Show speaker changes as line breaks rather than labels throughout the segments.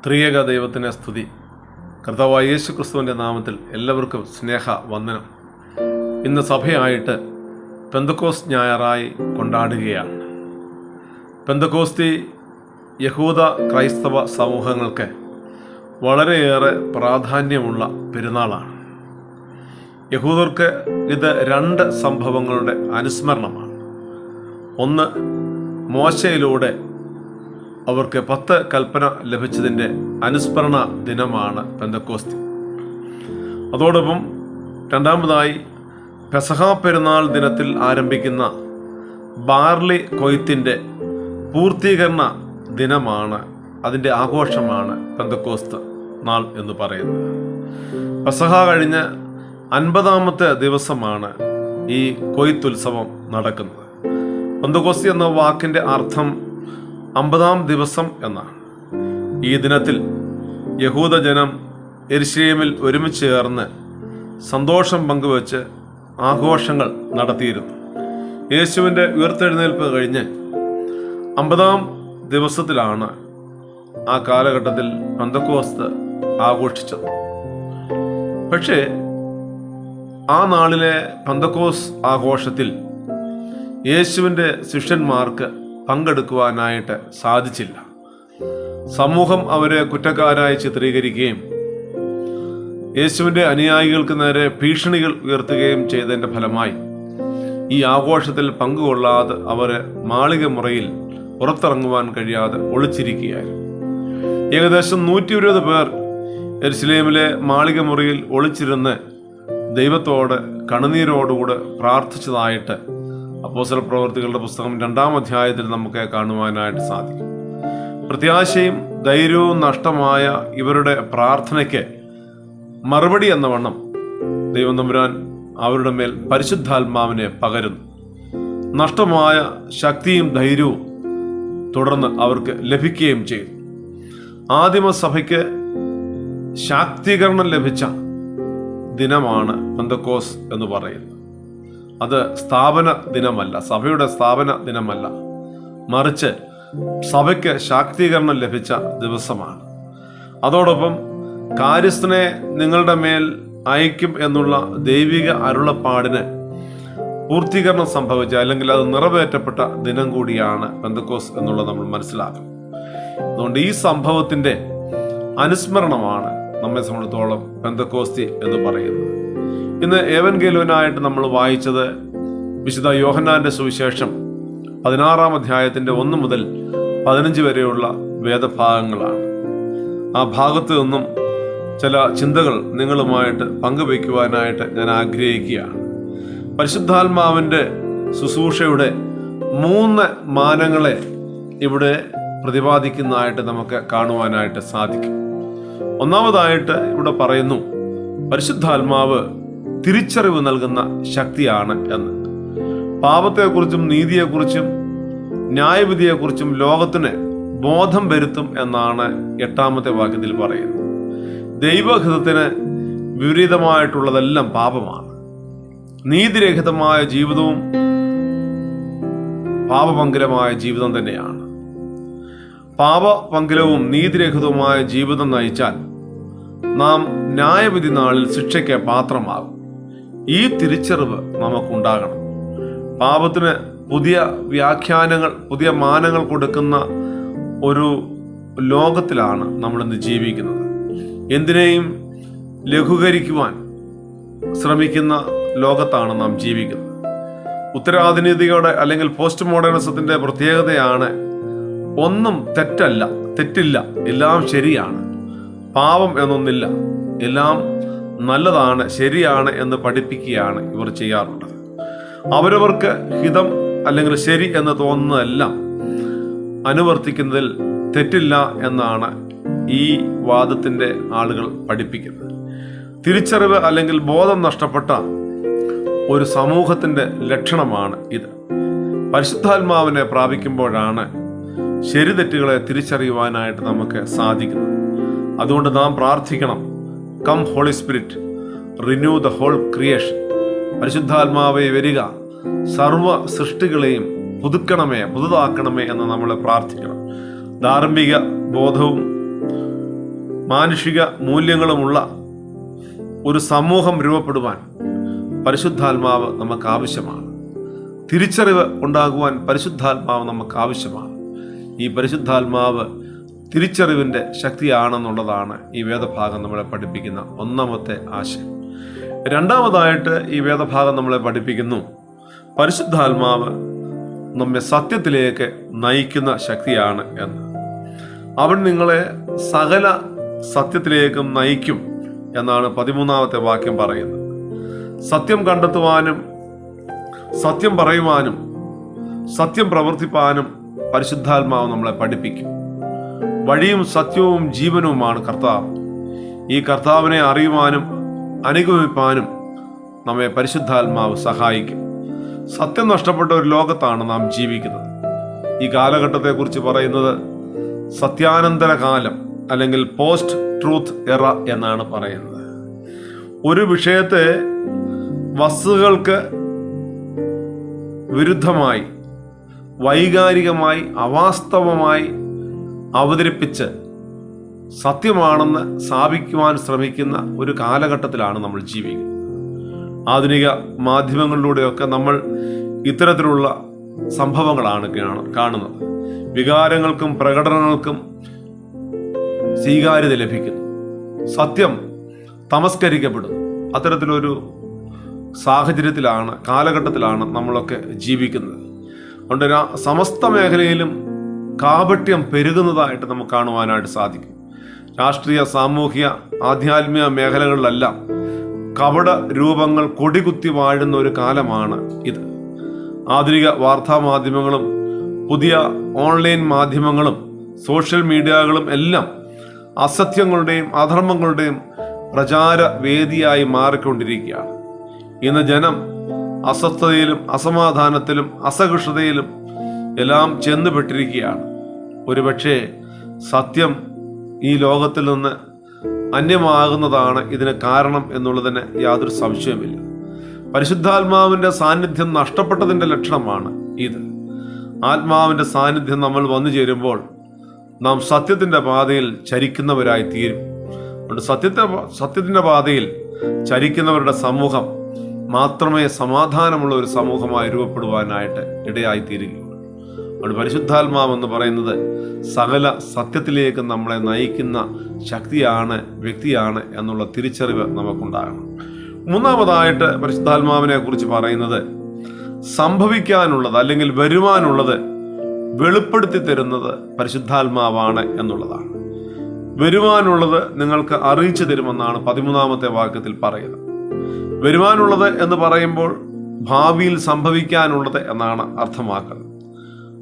ത്രിയേക ദൈവത്തിനെ സ്തുതി. കർത്താവായ യേശു ക്രിസ്തുവിൻ്റെ നാമത്തിൽ എല്ലാവർക്കും സ്നേഹ വന്ദനം. ഇന്ന് സഭയായിട്ട് പെന്തക്കോസ്ത് ഞായറായി കൊണ്ടാടുകയാണ്. പെന്തക്കോസ്തി യഹൂദ ക്രൈസ്തവ സമൂഹങ്ങൾക്ക് വളരെയേറെ പ്രാധാന്യമുള്ള പെരുന്നാളാണ്. യഹൂദർക്ക് ഇത് രണ്ട് സംഭവങ്ങളുടെ അനുസ്മരണമാണ്. ഒന്ന്, മോശയിലൂടെ അവർക്ക് 10 കൽപ്പന ലഭിച്ചതിൻ്റെ അനുസ്മരണ ദിനമാണ് പെന്തക്കോസ്തി. അതോടൊപ്പം രണ്ടാമതായി പെസഹ പെരുന്നാൾ ദിനത്തിൽ ആരംഭിക്കുന്ന ബാർലി കൊയ്ത്തിൻ്റെ പൂർത്തീകരണ ദിനമാണ്, അതിൻ്റെ ആഘോഷമാണ് പെന്തക്കോസ്ത് നാൾ എന്ന് പറയുന്നത്. പെസഹ കഴിഞ്ഞ് 50-ാമത്തെ ദിവസമാണ് ഈ കൊയ്ത്തുത്സവം നടക്കുന്നത്. പെന്തക്കോസ്തി എന്ന വാക്കിൻ്റെ അർത്ഥം 50-ാം ദിവസം എന്നാണ്. ഈ ദിനത്തിൽ യഹൂദജനം യെരുശലേമിൽ ഒരുമിച്ച് ചേർന്ന് സന്തോഷം പങ്കുവച്ച് ആഘോഷങ്ങൾ നടത്തിയിരുന്നു. യേശുവിൻ്റെ ഉയർത്തെഴുന്നേൽപ്പ് കഴിഞ്ഞ് 50-ാം ദിവസത്തിലാണ് ആ കാലഘട്ടത്തിൽ പെന്തക്കോസ്ത് ആഘോഷിച്ചത്. പക്ഷേ ആ നാളിലെ പെന്തക്കോസ് ആഘോഷത്തിൽ യേശുവിൻ്റെ ശിഷ്യന്മാർക്ക് പങ്കെടുക്കുവാനായിട്ട് സാധിച്ചില്ല. സമൂഹം അവരെ കുറ്റക്കാരായി ചിത്രീകരിക്കുകയും യേശുവിൻ്റെ അനുയായികൾക്ക് നേരെ ഭീഷണികൾ ഉയർത്തുകയും ചെയ്തതിൻ്റെ ഫലമായി ഈ ആഘോഷത്തിൽ പങ്കുകൊള്ളാതെ അവർ മാളിക മുറിയിൽ പുറത്തിറങ്ങുവാൻ കഴിയാതെ ഒളിച്ചിരിക്കുകയായിരുന്നു. ഏകദേശം 120 പേർ യെരുശലേമിലെ മാളിക മുറിയിൽ ഒളിച്ചിരുന്ന് ദൈവത്തോട് കണ്ണുനീരോടുകൂടെ പ്രാർത്ഥിച്ചതായിട്ട് അപ്പോസ്തല പ്രവൃത്തികളുടെ പുസ്തകം 2-ാം അധ്യായത്തിൽ നമുക്ക് കാണുവാനായിട്ട് സാധിക്കും. പ്രത്യാശയും ധൈര്യവും നഷ്ടമായ ഇവരുടെ പ്രാർത്ഥനയ്ക്ക് മറുപടി എന്ന വണ്ണം ദൈവം തമ്പുരാൻ അവരുടെ മേൽ പരിശുദ്ധാത്മാവിനെ പകരുന്നു. നഷ്ടമായ ശക്തിയും ധൈര്യവും തുടർന്ന് അവർക്ക് ലഭിക്കുകയും ചെയ്തു. ആദിമസഭയ്ക്ക് ശാക്തീകരണം ലഭിച്ച ദിനമാണ് പെന്തക്കോസ് എന്ന് പറയുന്നത്. അത് സ്ഥാപന ദിനമല്ല, സഭയുടെ സ്ഥാപന ദിനമല്ല, മറിച്ച് സഭയ്ക്ക് ശാക്തീകരണം ലഭിച്ച ദിവസമാണ്. അതോടൊപ്പം കാര്യസ്ഥനെ നിങ്ങളുടെ മേൽ അയക്കും എന്നുള്ള ദൈവിക അരുളപ്പാടിന് പൂർത്തീകരണം സംഭവിച്ച, അല്ലെങ്കിൽ അത് നിറവേറ്റപ്പെട്ട ദിനം കൂടിയാണ് പെന്തക്കോസ് എന്നുള്ളത് നമ്മൾ മനസ്സിലാക്കണം. അതുകൊണ്ട് ഈ സംഭവത്തിൻ്റെ അനുസ്മരണമാണ് നമ്മെ സംബന്ധിച്ചിടത്തോളം പെന്തക്കോസ്തി എന്ന് പറയുന്നത്. ഇന്ന് ഏവൻഗേലുവിനായിട്ട് നമ്മൾ വായിച്ചത് വിശുദ്ധ യോഹന്നാന്റെ സുവിശേഷം 16-ാം അധ്യായത്തിൻ്റെ 1 മുതൽ 15 വരെയുള്ള വേദഭാഗങ്ങളാണ്. ആ ഭാഗത്ത് നിന്നും ചില ചിന്തകൾ നിങ്ങളുമായിട്ട് പങ്കുവയ്ക്കുവാനായിട്ട് ഞാൻ ആഗ്രഹിക്കുകയാണ്. പരിശുദ്ധാത്മാവിൻ്റെ ശുശ്രൂഷയുടെ 3 മാനങ്ങളെ ഇവിടെ പ്രതിപാദിക്കുന്നതായിട്ട് നമുക്ക് കാണുവാനായിട്ട് സാധിക്കും. ഒന്നാമതായിട്ട് ഇവിടെ പറയുന്നു, പരിശുദ്ധാത്മാവ് തിരിച്ചറിവ് നൽകുന്ന ശക്തിയാണ് എന്ന്. പാപത്തെക്കുറിച്ചും നീതിയെക്കുറിച്ചും ന്യായവിധിയെക്കുറിച്ചും ലോകത്തിന് ബോധം വരുത്തും എന്നാണ് 8-ാമത്തെ വാക്യത്തിൽ പറയുന്നത്. ദൈവഹിതത്തിന് വിപരീതമായിട്ടുള്ളതെല്ലാം പാപമാണ്. നീതിരഹിതമായ ജീവിതവും പാപപങ്കിലമായ ജീവിതം തന്നെയാണ്. പാപപങ്കിലവും നീതിരഹിതവുമായ ജീവിതം നയിച്ചാൽ നാം ന്യായവിധി നാളിൽ ശിക്ഷയ്ക്ക് പാത്രമാകും. ഈ തിരിച്ചറിവ് നമുക്കുണ്ടാകണം. പാപത്തിന് പുതിയ വ്യാഖ്യാനങ്ങൾ, പുതിയ മാനങ്ങൾ കൊടുക്കുന്ന ഒരു ലോകത്തിലാണ് നമ്മളിന്ന് ജീവിക്കുന്നത്. എന്തിനേയും ലഘൂകരിക്കുവാൻ ശ്രമിക്കുന്ന ലോകത്താണ് നാം ജീവിക്കുന്നത്. ഉത്തരാധുനികതയുടെ അല്ലെങ്കിൽ പോസ്റ്റ് മോഡേണിസത്തിൻ്റെ പ്രത്യേകതയാണ് ഒന്നും തെറ്റില്ല, എല്ലാം ശരിയാണ്, പാപം എന്നൊന്നില്ല, എല്ലാം നല്ലതാണ്, ശരിയാണ് എന്ന് പഠിപ്പിക്കുകയാണ് ഇവർ ചെയ്യാറുള്ളത്. അവരവർക്ക് ഹിതം അല്ലെങ്കിൽ ശരി എന്ന് തോന്നുന്നതെല്ലാം അനുവർത്തിക്കുന്നതിൽ തെറ്റില്ല എന്നാണ് ഈ വാദത്തിൻ്റെ ആളുകൾ പഠിപ്പിക്കുന്നത്. തിരിച്ചറിവ് അല്ലെങ്കിൽ ബോധം നഷ്ടപ്പെട്ട ഒരു സമൂഹത്തിൻ്റെ ലക്ഷണമാണ് ഇത്. പരിശുദ്ധാത്മാവിനെ പ്രാപിക്കുമ്പോഴാണ് ശരി തെറ്റുകളെ തിരിച്ചറിയുവാനായിട്ട് നമുക്ക് സാധിക്കുന്നത്. അതുകൊണ്ട് നാം പ്രാർത്ഥിക്കണം, come holy spirit, renew the whole creation. പരിശുദ്ധാത്മാവേ വരിക, സർവ സൃഷ്ടികളെയും പുതുതാക്കണമേ എന്ന് നമ്മൾ പ്രാർത്ഥിക്കണം. ധാർമ്മിക ബോധവും മാനുഷിക മൂല്യങ്ങളുമുള്ള ഒരു സമൂഹം രൂപപ്പെടുവാൻ പരിശുദ്ധാത്മാവ് നമുക്ക് ആവശ്യമാണ്. തിരിച്ചറിവ് ഉണ്ടാകുവാൻ പരിശുദ്ധാത്മാവ് നമുക്ക് ആവശ്യമാണ്. ഈ പരിശുദ്ധാത്മാവ് തിരിച്ചറിവിൻ്റെ ശക്തിയാണെന്നുള്ളതാണ് ഈ വേദഭാഗം നമ്മളെ പഠിപ്പിക്കുന്ന ഒന്നാമത്തെ ആശയം. രണ്ടാമതായിട്ട് ഈ വേദഭാഗം നമ്മളെ പഠിപ്പിക്കുന്നു, പരിശുദ്ധാത്മാവ് നമ്മെ സത്യത്തിലേക്ക് നയിക്കുന്ന ശക്തിയാണ് എന്ന്. അവൻ നിങ്ങളെ സകല സത്യത്തിലേക്കും നയിക്കും എന്നാണ് 13-ാമത്തെ വാക്യം പറയുന്നത്. സത്യം കണ്ടെത്തുവാനും സത്യം പറയുവാനും സത്യം പ്രവർത്തിപ്പാനും പരിശുദ്ധാത്മാവ് നമ്മളെ പഠിപ്പിക്കും. വഴിയും സത്യവും ജീവനുമാണ് കർത്താവ്. ഈ കർത്താവിനെ അറിയുവാനും അനുഗമിപ്പാനും നമ്മെ പരിശുദ്ധാത്മാവ് സഹായിക്കും. സത്യം നഷ്ടപ്പെട്ട ഒരു ലോകത്താണ് നാം ജീവിക്കുന്നത്. ഈ കാലഘട്ടത്തെക്കുറിച്ച് പറയുന്നത് സത്യാനന്തര കാലം അല്ലെങ്കിൽ പോസ്റ്റ് ട്രൂത്ത് എറ എന്നാണ് പറയുന്നത്. ഒരു വിഷയത്തെ വസ്തുതകൾക്ക് വിരുദ്ധമായി, വൈകാരികമായി, അവാസ്തവമായി അവതരിപ്പിച്ച് സത്യമാണെന്ന് സ്ഥാപിക്കുവാൻ ശ്രമിക്കുന്ന ഒരു കാലഘട്ടത്തിലാണ് നമ്മൾ ജീവിക്കുന്നത്. ആധുനിക മാധ്യമങ്ങളിലൂടെയൊക്കെ നമ്മൾ ഇത്തരത്തിലുള്ള സംഭവങ്ങളാണ് കാണുന്നത്. വികാരങ്ങൾക്കും പ്രകടനങ്ങൾക്കും സ്വീകാര്യത ലഭിക്കുന്നു. സത്യം തമസ്കരിക്കപ്പെടുന്നു. അത്തരത്തിലൊരു സാഹചര്യത്തിലാണ്, കാലഘട്ടത്തിലാണ് നമ്മളൊക്കെ ജീവിക്കുന്നത്. അതുകൊണ്ട് സമസ്ത മേഖലയിലും കാപട്യം പെരുകുന്നതായിട്ട് നമുക്ക് കാണുവാനായിട്ട് സാധിക്കും. രാഷ്ട്രീയ, സാമൂഹിക, ആധ്യാത്മിക മേഖലകളിലെല്ലാം കപട രൂപങ്ങൾ കൊടികുത്തി വാഴുന്ന ഒരു കാലമാണ് ഇത്. ആധുനിക വാർത്താ മാധ്യമങ്ങളും പുതിയ ഓൺലൈൻ മാധ്യമങ്ങളും സോഷ്യൽ മീഡിയകളും എല്ലാം അസത്യങ്ങളുടെയും അധർമ്മങ്ങളുടെയും പ്രചാര വേദിയായി മാറിക്കൊണ്ടിരിക്കുകയാണ്. ഇന്ന് ജനം അസ്വസ്ഥതയിലും അസമാധാനത്തിലും അസഹിഷ്ണുതയിലും എല്ലാം ചെന്നുപെട്ടിരിക്കുകയാണ്. ഒരുപക്ഷെ സത്യം ഈ ലോകത്തിൽ നിന്ന് അന്യമാകുന്നതാണ് ഇതിന് കാരണം എന്നുള്ളതിന് യാതൊരു സംശയവുമില്ല. പരിശുദ്ധാത്മാവിൻ്റെ സാന്നിധ്യം നഷ്ടപ്പെട്ടതിൻ്റെ ലക്ഷണമാണ് ഇത്. ആത്മാവിൻ്റെ സാന്നിധ്യം നമ്മൾ വന്നു ചേരുമ്പോൾ നാം സത്യത്തിൻ്റെ പാതയിൽ ചരിക്കുന്നവരായി തീരും. അതുകൊണ്ട് സത്യത്തിൻ്റെ പാതയിൽ ചരിക്കുന്നവരുടെ സമൂഹം മാത്രമേ സമാധാനമുള്ള ഒരു സമൂഹമായി രൂപപ്പെടുവാനായിട്ട് ഇടയായിത്തീരുകയുള്ളൂ. അതുകൊണ്ട് പരിശുദ്ധാത്മാവെന്ന് പറയുന്നത് സകല സത്യത്തിലേക്ക് നമ്മളെ നയിക്കുന്ന ശക്തിയാണ്, വ്യക്തിയാണ് എന്നുള്ള തിരിച്ചറിവ് നമുക്കുണ്ടാകണം. മൂന്നാമതായിട്ട് പരിശുദ്ധാത്മാവിനെ കുറിച്ച് പറയുന്നത് സംഭവിക്കാനുള്ളത് അല്ലെങ്കിൽ വരുവാനുള്ളത് വെളിപ്പെടുത്തി തരുന്നത് പരിശുദ്ധാത്മാവാണ് എന്നുള്ളതാണ്. വരുവാനുള്ളത് നിങ്ങൾക്ക് അറിയിച്ചു തരുമെന്നാണ് 13-ാമത്തെ വാക്യത്തിൽ പറയുന്നത്. വരുവാനുള്ളത് എന്ന് പറയുമ്പോൾ ഭാവിയിൽ സംഭവിക്കാനുള്ളത് എന്നാണ് അർത്ഥമാക്കുന്നത്.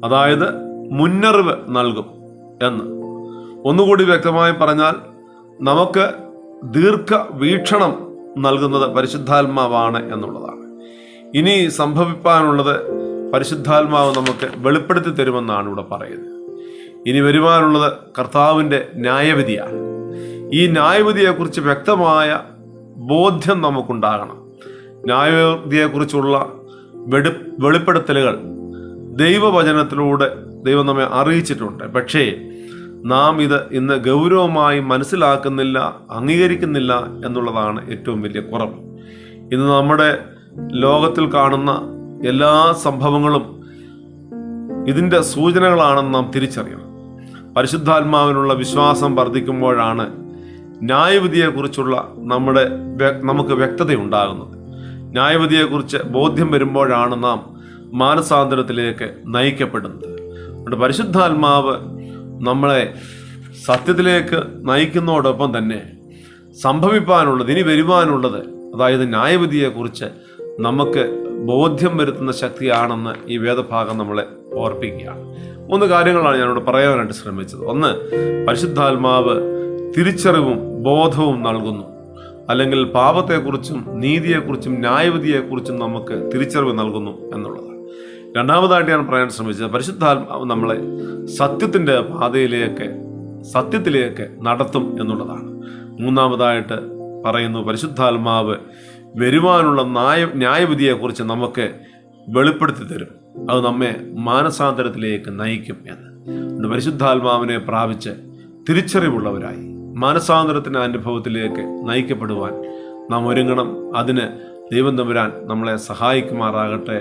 അതായത് മുന്നറിവ് നൽകും എന്ന്. ഒന്നുകൂടി വ്യക്തമായി പറഞ്ഞാൽ നമുക്ക് ദീർഘവീക്ഷണം നൽകുന്നത് പരിശുദ്ധാത്മാവാണ് എന്നുള്ളതാണ്. ഇനി സംഭവിക്കാനുള്ളത് പരിശുദ്ധാത്മാവ് നമുക്ക് വെളിപ്പെടുത്തി തരുമെന്നാണ് ഇവിടെ പറയുന്നത്. ഇനി വരുവാനുള്ളത് കർത്താവിൻ്റെ ന്യായവിധിയാണ്. ഈ ന്യായവിധിയെക്കുറിച്ച് വ്യക്തമായ ബോധ്യം നമുക്കുണ്ടാകണം. ന്യായവിധിയെക്കുറിച്ചുള്ള വെളിപ്പെടുത്തലുകൾ ദൈവവചനത്തിലൂടെ ദൈവം നമ്മെ അറിയിച്ചിട്ടുണ്ട്. പക്ഷേ നാം ഇത് ഇന്ന് ഗൗരവമായി മനസ്സിലാക്കുന്നില്ല, അംഗീകരിക്കുന്നില്ല എന്നുള്ളതാണ് ഏറ്റവും വലിയ കുറവ്. ഇന്ന് നമ്മുടെ ലോകത്തിൽ കാണുന്ന എല്ലാ സംഭവങ്ങളും ഇതിൻ്റെ സൂചനകളാണെന്ന് നാം തിരിച്ചറിയണം. പരിശുദ്ധാത്മാവിനുള്ള വിശ്വാസം വർദ്ധിക്കുമ്പോഴാണ് ന്യായവിധിയെക്കുറിച്ചുള്ള നമുക്ക് വ്യക്തതയുണ്ടാകുന്നത്. ന്യായവിധിയെക്കുറിച്ച് ബോധ്യം വരുമ്പോഴാണ് നാം മാനസാന്തരത്തിലേക്ക് നയിക്കപ്പെടുന്നത്. അതുകൊണ്ട് പരിശുദ്ധാത്മാവ് നമ്മളെ സത്യത്തിലേക്ക് നയിക്കുന്നതോടൊപ്പം തന്നെ സംഭവിപ്പാനുള്ളത്, ഇനി വരുവാനുള്ളത്, അതായത് ന്യായവിധിയെക്കുറിച്ച് നമുക്ക് ബോധ്യം വരുത്തുന്ന ശക്തിയാണെന്ന് ഈ വേദഭാഗം നമ്മളെ ഓർപ്പിക്കുകയാണ്. 3 കാര്യങ്ങളാണ് ഞാനിവിടെ പറയാനായിട്ട് ശ്രമിച്ചത്. ഒന്ന്, പരിശുദ്ധാത്മാവ് തിരിച്ചറിവും ബോധവും നൽകുന്നു, അല്ലെങ്കിൽ പാപത്തെക്കുറിച്ചും നീതിയെക്കുറിച്ചും ന്യായവിധിയെക്കുറിച്ചും നമുക്ക് തിരിച്ചറിവ് നൽകുന്നു എന്നുള്ളതാണ്. രണ്ടാമതായിട്ട് ഞാൻ പറയാൻ ശ്രമിച്ചത് പരിശുദ്ധാത്മാവ് നമ്മളെ സത്യത്തിൻ്റെ പാതയിലേക്ക്, സത്യത്തിലേക്ക് നടത്തും എന്നുള്ളതാണ്. മൂന്നാമതായിട്ട് പറയുന്നു പരിശുദ്ധാത്മാവ് വരുവാനുള്ള ന്യായവിധിയെക്കുറിച്ച് നമുക്ക് വെളിപ്പെടുത്തി തരും. അത് നമ്മെ മാനസാന്തരത്തിലേക്ക് നയിക്കും എന്ന്. പരിശുദ്ധാത്മാവിനെ പ്രാപിച്ച് തിരിച്ചറിവുള്ളവരായി മാനസാന്തരത്തിൻ്റെ അനുഭവത്തിലേക്ക് നയിക്കപ്പെടുവാൻ നാം ഒരുങ്ങണം. അതിന് ദൈവം തമ്പുരാൻ നമ്മളെ സഹായിക്കുമാറാകട്ടെ.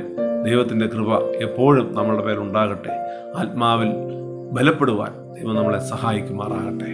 ദൈവത്തിൻ്റെ കൃപ എപ്പോഴും നമ്മളുടെ പേരുണ്ടാകട്ടെ. ആത്മാവിൽ ബലപ്പെടുവാൻ ദൈവം നമ്മളെ സഹായിക്കുമാറാകട്ടെ.